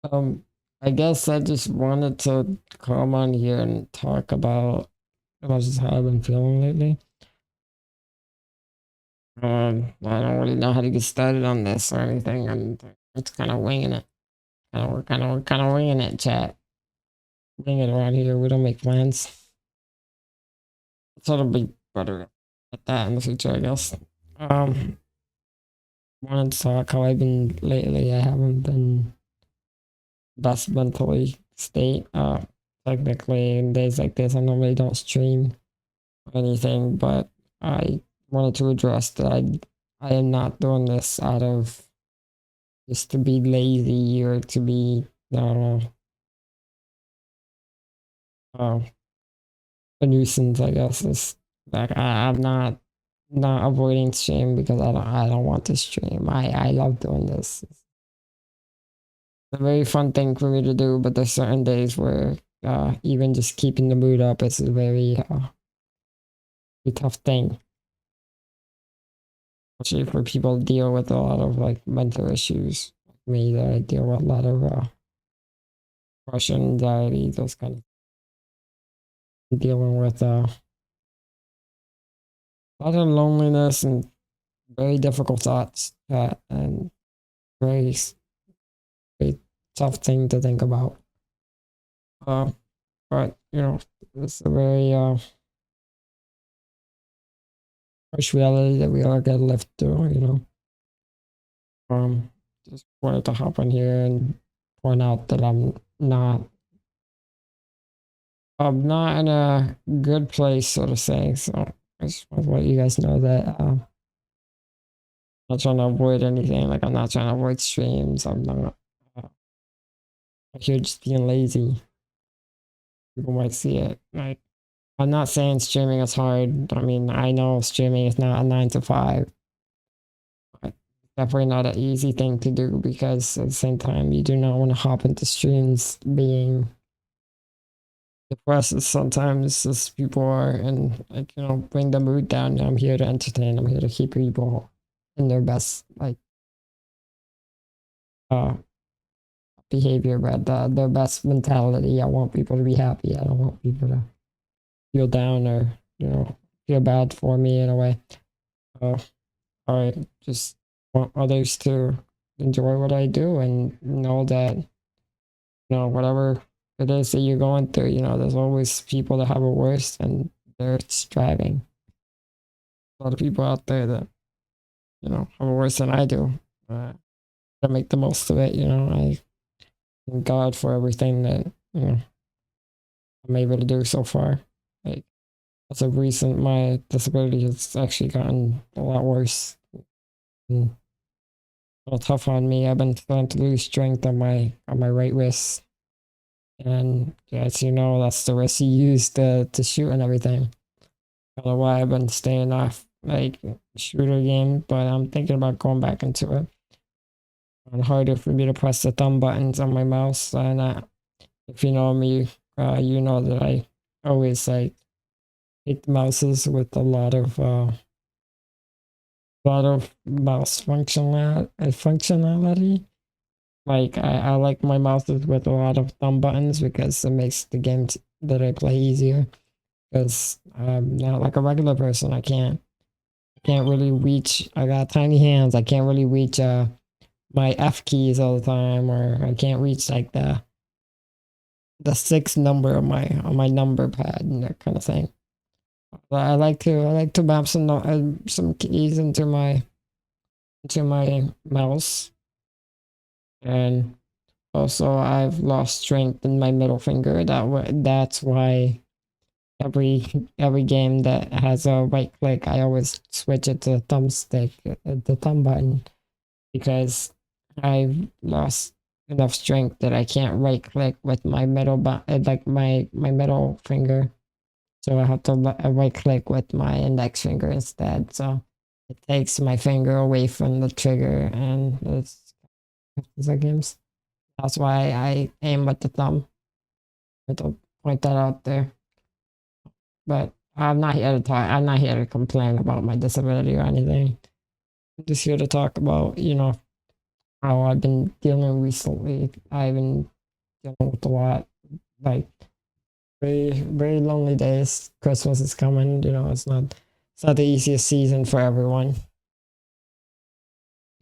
Um, I guess I just wanted to come on here and talk about just how I've been feeling lately. I don't really know how to get started on this or anything. And it's kind of winging it. We're kind of winging it, chat. Winging it around here. We don't make plans. So it'll be better at that in the future, I guess. Um, Wanted to talk how I've been lately. I haven't been best mentally state. Technically, in days like this, I normally don't stream anything, but I wanted to address that I am not doing this out of just to be lazy or to be I don't know uh, a nuisance. I guess it's like I'm not avoiding stream because I don't want to stream. I love doing this. It's a very fun thing for me to do, but there's certain days where even just keeping the mood up is a very tough thing, especially for people who deal with a lot of like mental issues. Like me, that I deal with a lot of depression, anxiety, those kind of dealing with a lot of loneliness and very difficult thoughts and very very tough thing to think about. Uh, but it's a very harsh reality that we all get live through. Um, just wanted to hop on here and point out that not I'm not in a good place, so to say. So I just want to let you guys know that I'm not trying to avoid anything. Like I'm not trying to avoid streams. I'm not here just being lazy. People might see it. Like I'm not saying streaming is hard. I mean, I know streaming is not a 9 to 5. But definitely not an easy thing to do because at the same time, you do not want to hop into streams being depressed as sometimes as people are and like bring the mood down. I'm here to entertain. I'm here to keep people in their best like uh behavior, but their best mentality. I want people to be happy. I don't want people to feel down or feel bad for me in a way. uh I just want others to enjoy what I do and know that whatever it is that you're going through, there's always people that have it worse and they're striving. A lot of people out there that have it worse than I do. To make the most of it. I thank God for everything that I'm able to do so far. Like as of recent, my disability has actually gotten a lot worse and a little tough on me. I've been starting to lose strength on my right wrist, and as you know, that's the wrist you use to shoot and everything. I don't know why I've been staying off like shooter game, but I'm thinking about going back into it. It's harder for me to press the thumb buttons on my mouse, and if you know me, you know that I always like hate mouses with a lot of mouse functionality. Like I like my mouses with a lot of thumb buttons because it makes the games that I play easier. Because I'm not like a regular person. I can't really reach. I got tiny hands. I can't really reach my F keys all the time, or I can't reach like the sixth number on my number pad and that kind of thing. But I like to map some keys into my mouse, and also I've lost strength in my middle finger. That's why every game that has a right click, I always switch it to thumbstick, the thumb button, because I've lost enough strength that I can't right click with my like my middle finger. So I have to right click with my index finger instead. So it takes my finger away from the trigger and it's like games. That's why I aim with the thumb. I have to point that out there. But I'm not here to talk. I'm not here to complain about my disability or anything. I'm just here to talk about how I've been dealing recently. I've been dealing with a lot, like very lonely days. Christmas is coming. It's not the easiest season for everyone.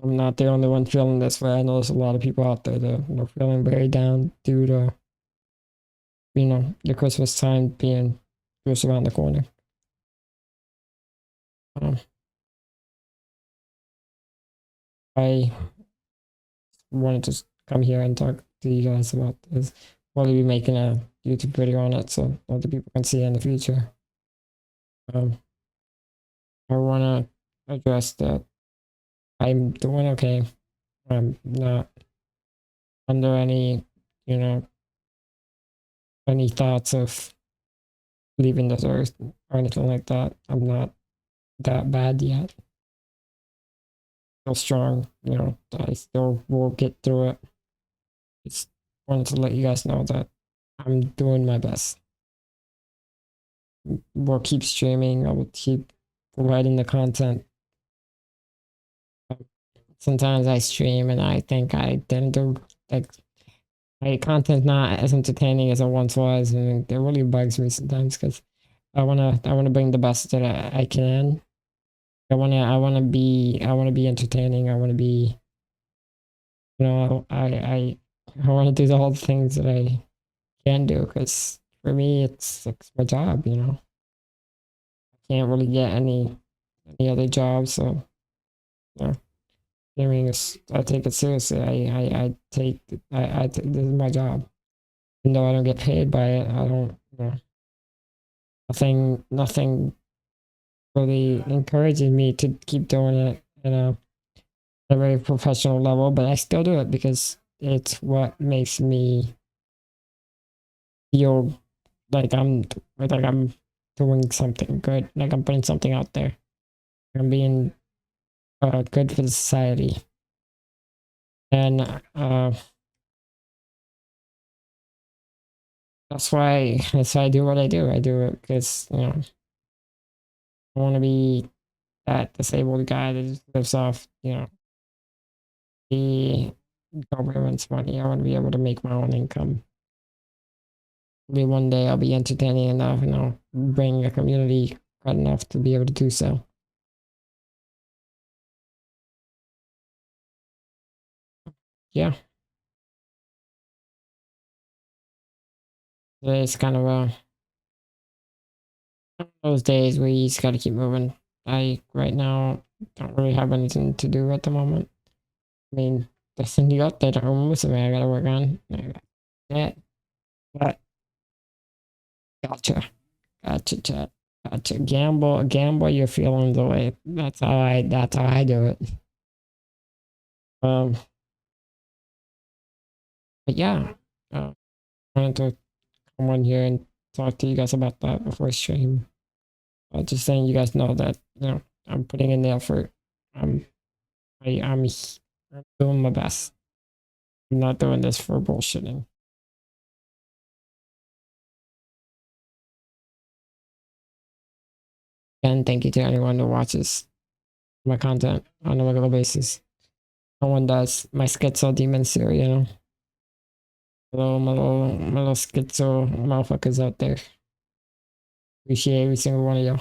I'm not the only one feeling this way. I know there's a lot of people out there that are feeling very down due to the Christmas time being just around the corner. Um, I wanted to come here and talk to you guys about this. Probably be making a YouTube video on it so other people can see it in the future. Um, I want to address that I'm doing okay. I'm not under you know, any thoughts of leaving this earth or anything like that. I'm not that bad yet. Still strong, I still will get through it. Just wanted to let you guys know that I'm doing my best. We'll keep streaming. I will keep providing the content. Sometimes I stream and I think I didn't do like my content's not as entertaining as it once was, and it really bugs me sometimes because I wanna bring the best that I can. I wanna be entertaining. I wanna be I wanna do all the things that I can do because for me it's my job. I can't really get any other job, so yeah. Gaming is I take it seriously. This is my job. Even though I don't get paid by it, I don't nothing really encourages me to keep doing it a very professional level, but I still do it because it's what makes me feel like I'm doing something good, like I'm putting something out there. I'm being good for the society. And that's why I do what I do. I do it because I want to be that disabled guy that just lives off the government's money. I want to be able to make my own income. Maybe one day I'll be entertaining enough and I'll bring a community quite enough to be able to do so. Yeah. It's kind of those days where you just gotta keep moving. I right now don't really have anything to do at the moment. I mean, there's something out there that most of me I gotta work on. Yeah, but gotcha, chat. Gotcha. Gamble your feelings away. That's how I do it. Um, but yeah, I wanted to come on here and talk to you guys about that before stream. Just saying, you guys know that I'm putting in the effort. I'm I'm doing my best. I'm not doing this for bullshitting. And thank you to anyone who watches my content on a regular basis. No one does. My schizo demon series, my little schizo motherfuckers out there. Appreciate every single one of y'all.